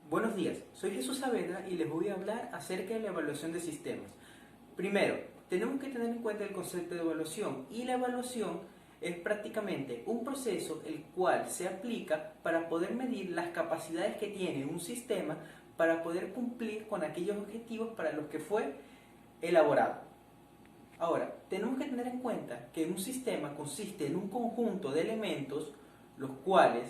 Buenos días, soy Jesús Saavedra y les voy a hablar acerca de la evaluación de sistemas. Primero, tenemos que tener en cuenta el concepto de evaluación, y la evaluación es prácticamente un proceso el cual se aplica para poder medir las capacidades que tiene un sistema para poder cumplir con aquellos objetivos para los que fue elaborado. Ahora, tenemos que tener en cuenta que un sistema consiste en un conjunto de elementos los cuales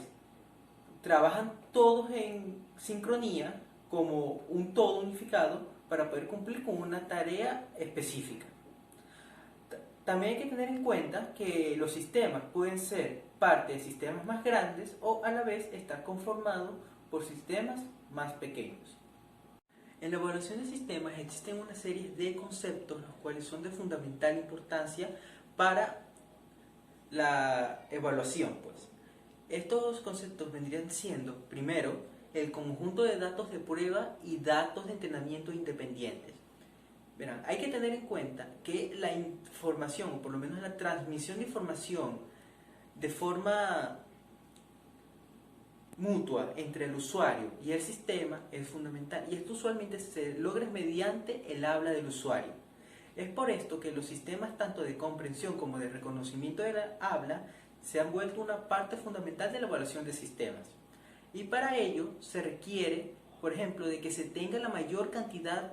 trabajan todos en sincronía como un todo unificado para poder cumplir con una tarea específica. También hay que tener en cuenta que los sistemas pueden ser parte de sistemas más grandes o a la vez estar conformados por sistemas más pequeños. En la evaluación de sistemas existen una serie de conceptos los cuales son de fundamental importancia para la evaluación, pues. Estos conceptos vendrían siendo, primero, el conjunto de datos de prueba y datos de entrenamiento independientes. Verán, hay que tener en cuenta que la información, o por lo menos la transmisión de información de forma mutua entre el usuario y el sistema es fundamental, y esto usualmente se logra mediante el habla del usuario. Es por esto que los sistemas tanto de comprensión como de reconocimiento de la habla se han vuelto una parte fundamental de la evaluación de sistemas. Y para ello se requiere, por ejemplo, de que se tenga la mayor cantidad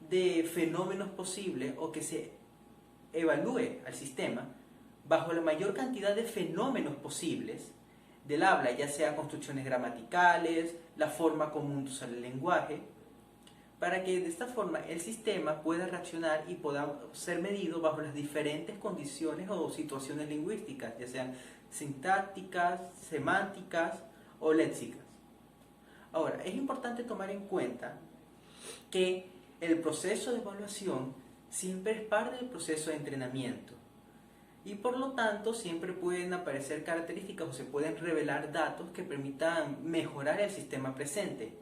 de fenómenos posible, o que se evalúe al sistema bajo la mayor cantidad de fenómenos posibles del habla, ya sea construcciones gramaticales, la forma común de usar el lenguaje, para que de esta forma el sistema pueda reaccionar y pueda ser medido bajo las diferentes condiciones o situaciones lingüísticas, ya sean sintácticas, semánticas o léxicas. Ahora, es importante tomar en cuenta que el proceso de evaluación siempre es parte del proceso de entrenamiento, y por lo tanto siempre pueden aparecer características o se pueden revelar datos que permitan mejorar el sistema presente.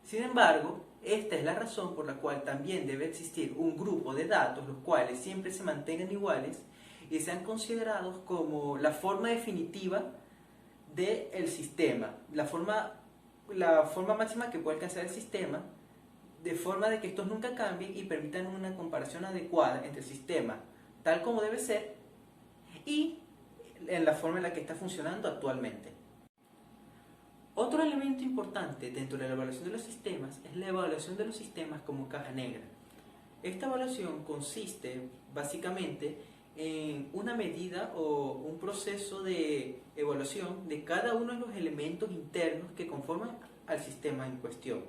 Sin embargo, esta es la razón por la cual también debe existir un grupo de datos los cuales siempre se mantengan iguales y sean considerados como la forma definitiva del sistema, la forma máxima que puede alcanzar el sistema, de forma de que estos nunca cambien y permitan una comparación adecuada entre el sistema tal como debe ser y en la forma en la que está funcionando actualmente. Otro elemento importante dentro de la evaluación de los sistemas es la evaluación de los sistemas como caja negra. Esta evaluación consiste básicamente en una medida o un proceso de evaluación de cada uno de los elementos internos que conforman al sistema en cuestión.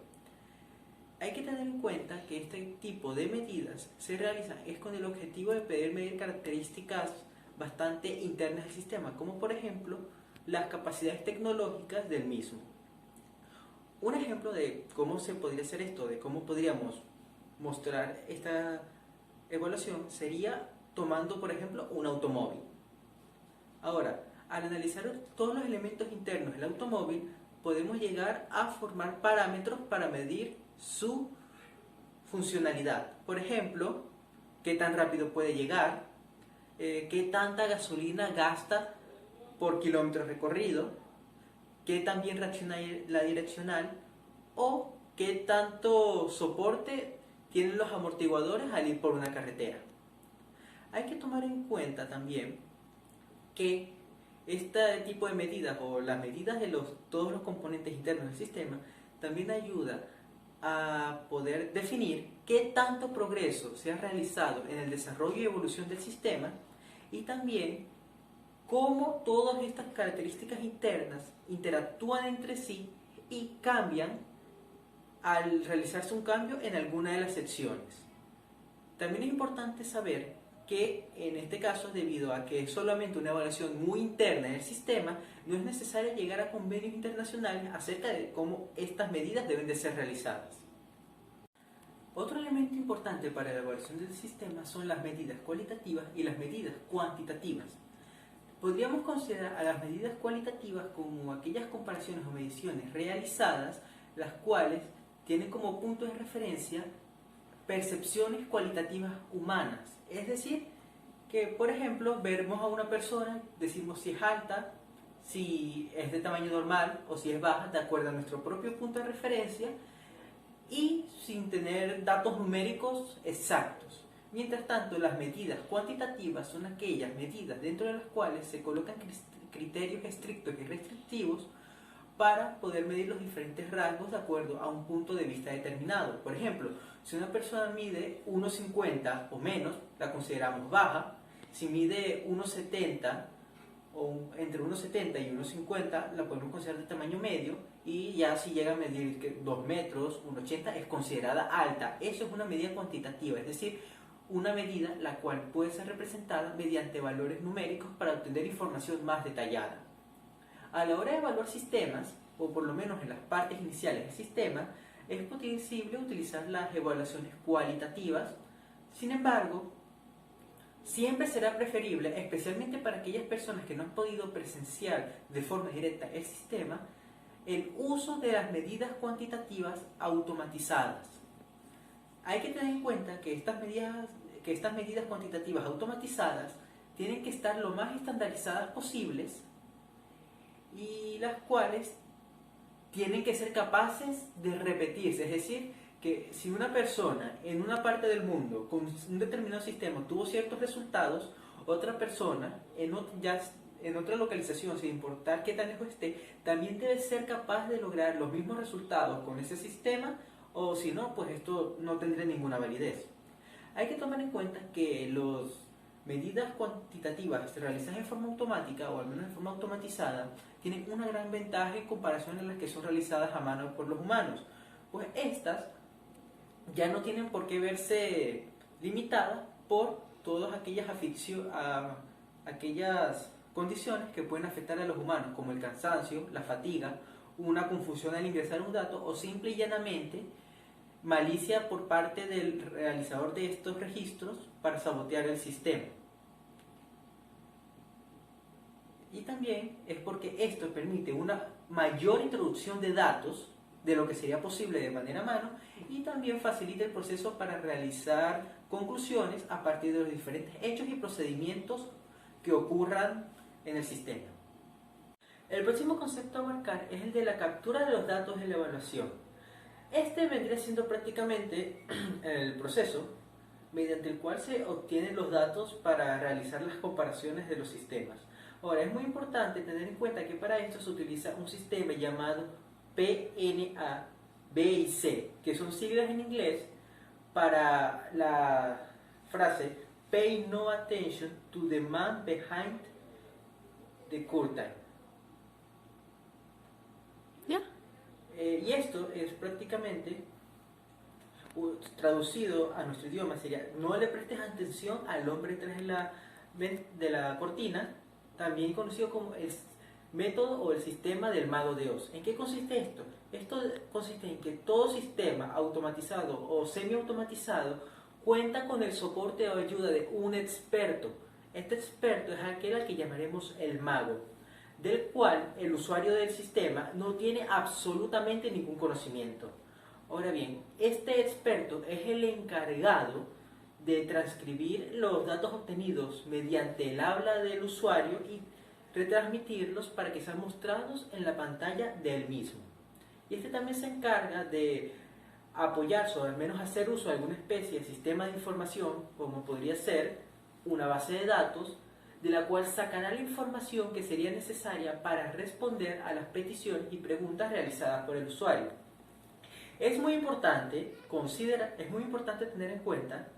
Hay que tener en cuenta que este tipo de medidas se realizan con el objetivo de poder medir características bastante internas del sistema, como por ejemplo las capacidades tecnológicas del mismo. Un ejemplo de cómo se podría hacer esto, de cómo podríamos mostrar esta evaluación, sería tomando por ejemplo un automóvil. Ahora, al analizar todos los elementos internos del automóvil, podemos llegar a formar parámetros para medir su funcionalidad. Por ejemplo, qué tan rápido puede llegar, qué tanta gasolina gasta por kilómetro recorrido, qué tan bien reacciona la direccional, o qué tanto soporte tienen los amortiguadores al ir por una carretera. Hay que tomar en cuenta también que este tipo de medidas, o las medidas de todos los componentes internos del sistema, también ayuda a poder definir qué tanto progreso se ha realizado en el desarrollo y evolución del sistema, y también cómo todas estas características internas interactúan entre sí y cambian al realizarse un cambio en alguna de las secciones. También es importante saber que en este caso, debido a que es solamente una evaluación muy interna del sistema, no es necesario llegar a convenios internacionales acerca de cómo estas medidas deben de ser realizadas. Otro elemento importante para la evaluación del sistema son las medidas cualitativas y las medidas cuantitativas. Podríamos considerar a las medidas cualitativas como aquellas comparaciones o mediciones realizadas, las cuales tienen como punto de referencia percepciones cualitativas humanas. Es decir, que por ejemplo vemos a una persona, decimos si es alta, si es de tamaño normal o si es baja, de acuerdo a nuestro propio punto de referencia y sin tener datos numéricos exactos. Mientras tanto, las medidas cuantitativas son aquellas medidas dentro de las cuales se colocan criterios estrictos y restrictivos para poder medir los diferentes rangos de acuerdo a un punto de vista determinado. Por ejemplo, si una persona mide 1,50 o menos, la consideramos baja. Si mide 1,70 o entre 1,70 y 1,50, la podemos considerar de tamaño medio. Y ya si llega a medir 2 metros, 1,80, es considerada alta. Eso es una medida cuantitativa, es decir, una medida la cual puede ser representada mediante valores numéricos para obtener información más detallada. A la hora de evaluar sistemas, o por lo menos en las partes iniciales del sistema, es posible utilizar las evaluaciones cualitativas. Sin embargo, siempre será preferible, especialmente para aquellas personas que no han podido presenciar de forma directa el sistema, el uso de las medidas cuantitativas automatizadas. Hay que tener en cuenta que estas medidas cuantitativas automatizadas tienen que estar lo más estandarizadas posibles y las cuales tienen que ser capaces de repetirse. Es decir, que si una persona en una parte del mundo con un determinado sistema tuvo ciertos resultados, otra persona en otra localización, sin importar qué tan lejos esté, también debe ser capaz de lograr los mismos resultados con ese sistema, o si no, pues esto no tendría ninguna validez. Hay que tomar en cuenta que las medidas cuantitativas realizadas en forma automática, o al menos en forma automatizada, tienen una gran ventaja en comparación a las que son realizadas a mano por los humanos, pues estas ya no tienen por qué verse limitadas por todas aquellas condiciones que pueden afectar a los humanos, como el cansancio, la fatiga, una confusión al ingresar un dato o simple y llanamente malicia por parte del realizador de estos registros para sabotear el sistema. Y también es porque esto permite una mayor introducción de datos de lo que sería posible de manera a mano y también facilita el proceso para realizar conclusiones a partir de los diferentes hechos y procedimientos que ocurran en el sistema. El próximo concepto a abarcar es el de la captura de los datos de la evaluación. Este vendría siendo prácticamente el proceso mediante el cual se obtienen los datos para realizar las comparaciones de los sistemas. Ahora, es muy importante tener en cuenta que para esto se utiliza un sistema llamado PNA, B y C, que son siglas en inglés para la frase Pay no attention to the man behind the curtain. ¿Ya? Y esto es prácticamente traducido a nuestro idioma sería: no le prestes atención al hombre detrás de la cortina, también conocido como el método o el sistema del mago de Oz. ¿En qué consiste esto? Esto consiste en que todo sistema automatizado o semiautomatizado cuenta con el soporte o ayuda de un experto. Este experto es aquel al que llamaremos el mago, del cual el usuario del sistema no tiene absolutamente ningún conocimiento. Ahora bien, este experto es el encargado de transcribir los datos obtenidos mediante el habla del usuario y retransmitirlos para que sean mostrados en la pantalla del mismo. Y este también se encarga de apoyarse o al menos hacer uso de alguna especie de sistema de información, como podría ser una base de datos, de la cual sacará la información que sería necesaria para responder a las peticiones y preguntas realizadas por el usuario. Es muy importante tener en cuenta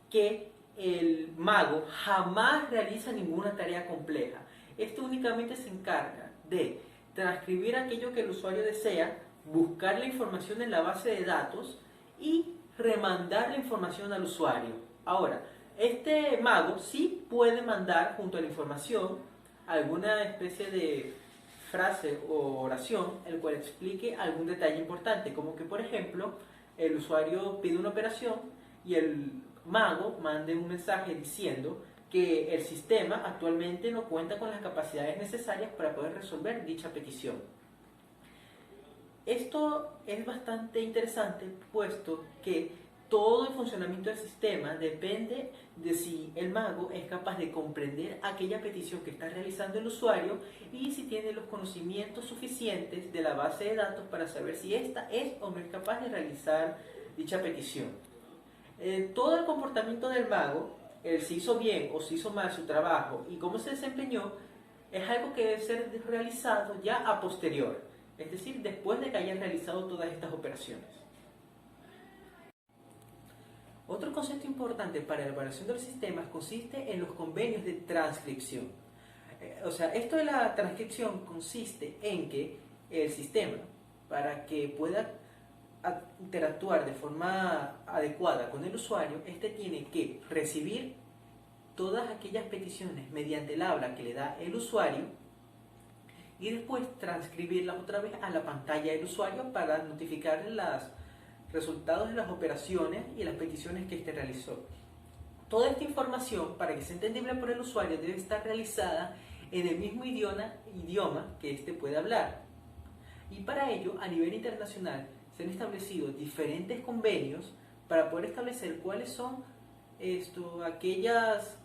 que el mago jamás realiza ninguna tarea compleja. Esto únicamente se encarga de transcribir aquello que el usuario desea, buscar la información en la base de datos y remandar la información al usuario. Ahora, este mago sí puede mandar junto a la información alguna especie de frase o oración el cual explique algún detalle importante, como que por ejemplo el usuario pide una operación y el mago mande un mensaje diciendo que el sistema actualmente no cuenta con las capacidades necesarias para poder resolver dicha petición. Esto es bastante interesante, puesto que todo el funcionamiento del sistema depende de si el mago es capaz de comprender aquella petición que está realizando el usuario y si tiene los conocimientos suficientes de la base de datos para saber si ésta es o no es capaz de realizar dicha petición. Todo el comportamiento del mago, el si hizo bien o si hizo mal su trabajo y cómo se desempeñó, es algo que debe ser realizado ya a posterior, es decir, después de que hayan realizado todas estas operaciones. Otro concepto importante para la evaluación de los sistemas consiste en los convenios de transcripción. Esto de la transcripción consiste en que el sistema, para que pueda interactuar de forma adecuada con el usuario, este tiene que recibir todas aquellas peticiones mediante el habla que le da el usuario y después transcribirlas otra vez a la pantalla del usuario para notificarle los resultados de las operaciones y las peticiones que éste realizó. Toda esta información, para que sea entendible por el usuario, debe estar realizada en el mismo idioma que éste puede hablar. Y para ello, a nivel internacional, se han establecido diferentes convenios para poder establecer cuáles son aquellas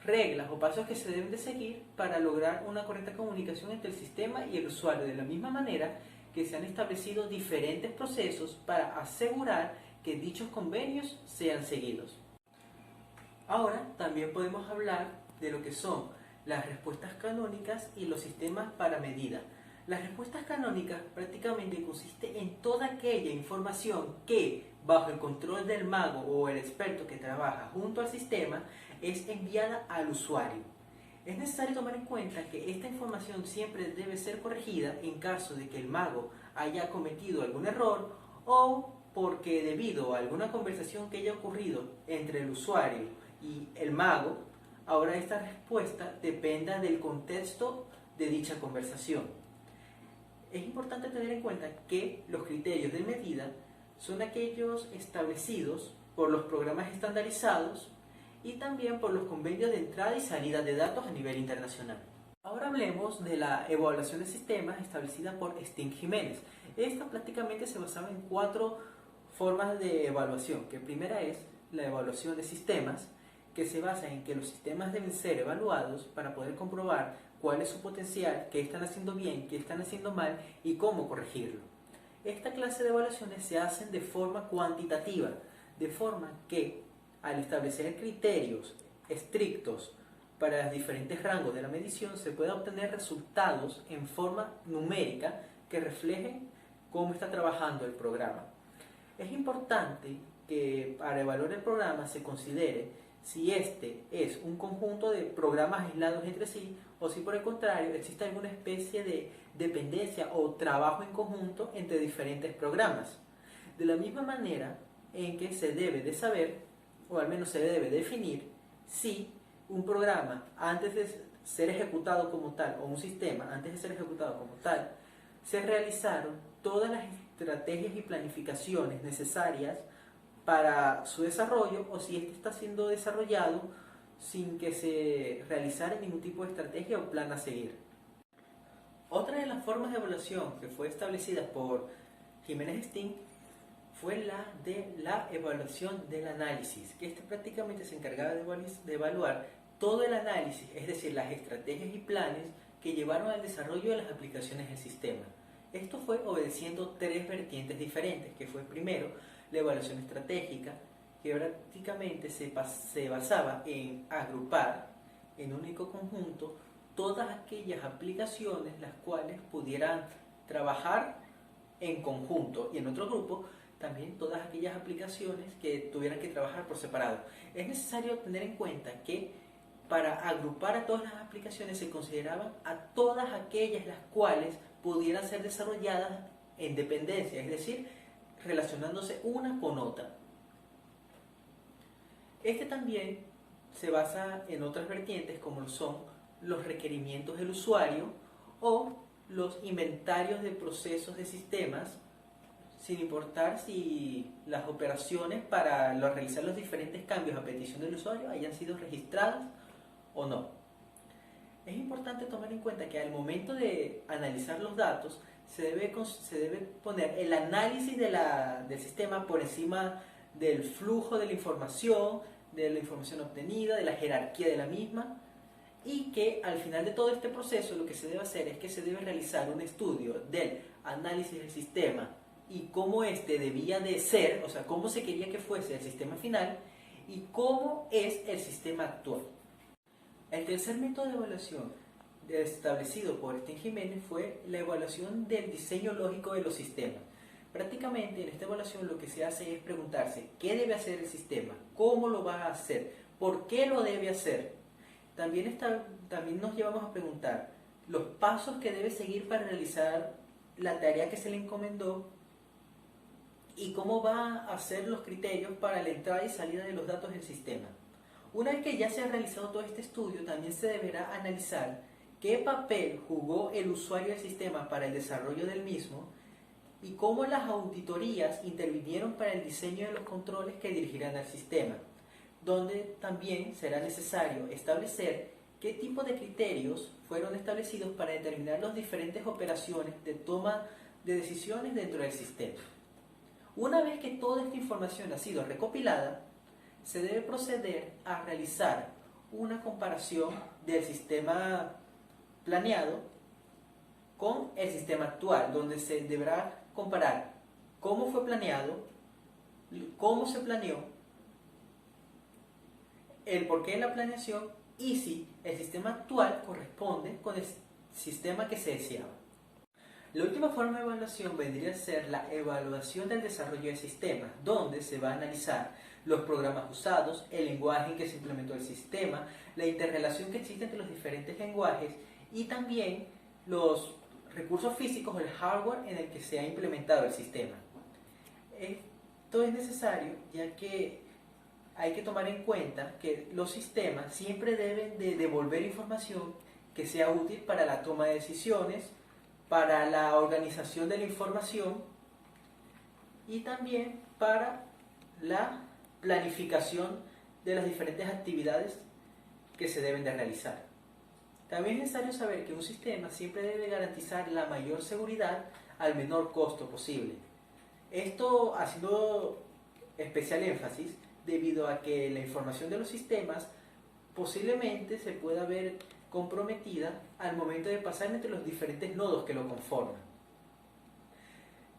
reglas o pasos que se deben de seguir para lograr una correcta comunicación entre el sistema y el usuario, de la misma manera que se han establecido diferentes procesos para asegurar que dichos convenios sean seguidos. Ahora también podemos hablar de lo que son las respuestas canónicas y los sistemas para medida. Las respuestas canónicas prácticamente consiste en toda aquella información que, bajo el control del mago o el experto que trabaja junto al sistema, es enviada al usuario. Es necesario tomar en cuenta que esta información siempre debe ser corregida en caso de que el mago haya cometido algún error o porque debido a alguna conversación que haya ocurrido entre el usuario y el mago, ahora esta respuesta dependa del contexto de dicha conversación. Es importante tener en cuenta que los criterios de medida son aquellos establecidos por los programas estandarizados y también por los convenios de entrada y salida de datos a nivel internacional. Ahora hablemos de la evaluación de sistemas establecida por Sting Jiménez. Esta prácticamente se basaba en 4 formas de evaluación, que primera es la evaluación de sistemas, que se basa en que los sistemas deben ser evaluados para poder comprobar cuál es su potencial, qué están haciendo bien, qué están haciendo mal y cómo corregirlo. Esta clase de evaluaciones se hacen de forma cuantitativa, de forma que al establecer criterios estrictos para los diferentes rangos de la medición se pueda obtener resultados en forma numérica que reflejen cómo está trabajando el programa. Es importante que para evaluar el programa se considere si este es un conjunto de programas aislados entre sí o si por el contrario existe alguna especie de dependencia o trabajo en conjunto entre diferentes programas. De la misma manera en que se debe de saber, o al menos se debe definir, si un programa antes de ser ejecutado como tal, o un sistema antes de ser ejecutado como tal, se realizaron todas las estrategias y planificaciones necesarias para su desarrollo o si este está siendo desarrollado sin que se realizara ningún tipo de estrategia o plan a seguir. Otra de las formas de evaluación que fue establecida por Jiménez Sting fue la de la evaluación del análisis, que este prácticamente se encargaba de evaluar todo el análisis, es decir, las estrategias y planes que llevaron al desarrollo de las aplicaciones del sistema. Esto fue obedeciendo 3 vertientes diferentes, que fue primero la evaluación estratégica, que prácticamente se basaba en agrupar en un único conjunto todas aquellas aplicaciones las cuales pudieran trabajar en conjunto y en otro grupo también todas aquellas aplicaciones que tuvieran que trabajar por separado. Es necesario tener en cuenta que para agrupar a todas las aplicaciones se consideraban a todas aquellas las cuales pudieran ser desarrolladas en dependencia, es decir, relacionándose una con otra. Este también se basa en otras vertientes como son los requerimientos del usuario o los inventarios de procesos de sistemas, sin importar si las operaciones para realizar los diferentes cambios a petición del usuario hayan sido registradas o no. Es importante tomar en cuenta que al momento de analizar los datos se debe poner el análisis del sistema por encima del flujo de la información obtenida, de la jerarquía de la misma, y que al final de todo este proceso lo que se debe hacer es que se debe realizar un estudio del análisis del sistema y cómo este debía de ser, o sea, cómo se quería que fuese el sistema final y cómo es el sistema actual. El tercer método de evaluación establecido por Sten Jiménez fue la evaluación del diseño lógico de los sistemas. Prácticamente en esta evaluación lo que se hace es preguntarse qué debe hacer el sistema, cómo lo va a hacer, por qué lo debe hacer. También nos llevamos a preguntar los pasos que debe seguir para realizar la tarea que se le encomendó y cómo va a hacer los criterios para la entrada y salida de los datos del sistema. Una vez que ya se ha realizado todo este estudio, también se deberá analizar qué papel jugó el usuario del sistema para el desarrollo del mismo y cómo las auditorías intervinieron para el diseño de los controles que dirigirán al sistema, donde también será necesario establecer qué tipo de criterios fueron establecidos para determinar las diferentes operaciones de toma de decisiones dentro del sistema. Una vez que toda esta información ha sido recopilada, se debe proceder a realizar una comparación del sistema planeado con el sistema actual, donde se deberá comparar cómo fue planeado, cómo se planeó, el porqué de la planeación y si el sistema actual corresponde con el sistema que se deseaba. La última forma de evaluación vendría a ser la evaluación del desarrollo del sistema, donde se va a analizar los programas usados, el lenguaje en que se implementó el sistema, la interrelación que existe entre los diferentes lenguajes y también los recursos físicos o el hardware en el que se ha implementado el sistema. Esto es necesario ya que hay que tomar en cuenta que los sistemas siempre deben de devolver información que sea útil para la toma de decisiones, para la organización de la información y también para la planificación de las diferentes actividades que se deben de realizar. También es necesario saber que un sistema siempre debe garantizar la mayor seguridad al menor costo posible. Esto haciendo especial énfasis debido a que la información de los sistemas posiblemente se pueda ver comprometida al momento de pasar entre los diferentes nodos que lo conforman.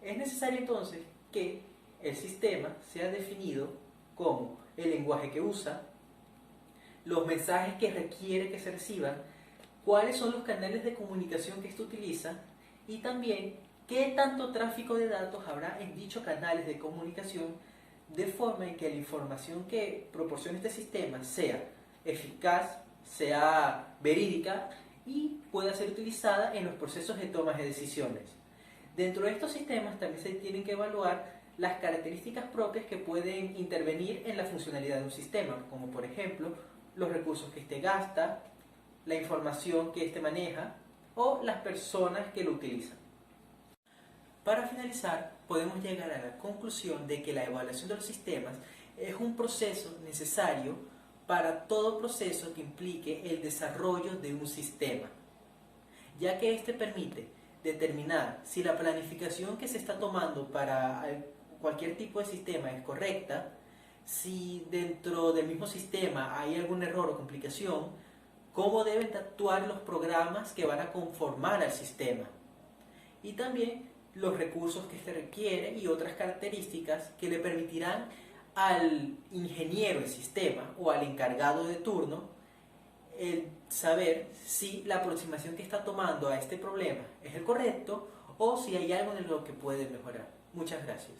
Es necesario entonces que el sistema sea definido como el lenguaje que usa, los mensajes que requiere que se reciban, cuáles son los canales de comunicación que éste utiliza y también qué tanto tráfico de datos habrá en dichos canales de comunicación, de forma en que la información que proporcione este sistema sea eficaz, sea verídica y pueda ser utilizada en los procesos de toma de decisiones. Dentro de estos sistemas también se tienen que evaluar las características propias que pueden intervenir en la funcionalidad de un sistema, como por ejemplo los recursos que éste gasta, la información que éste maneja o las personas que lo utilizan. Para finalizar, podemos llegar a la conclusión de que la evaluación de los sistemas es un proceso necesario para todo proceso que implique el desarrollo de un sistema, ya que este permite determinar si la planificación que se está tomando para cualquier tipo de sistema es correcta, si dentro del mismo sistema hay algún error o complicación, cómo deben actuar los programas que van a conformar al sistema y también los recursos que se requiere y otras características que le permitirán al ingeniero del sistema o al encargado de turno el saber si la aproximación que está tomando a este problema es el correcto o si hay algo en lo que puede mejorar. Muchas gracias.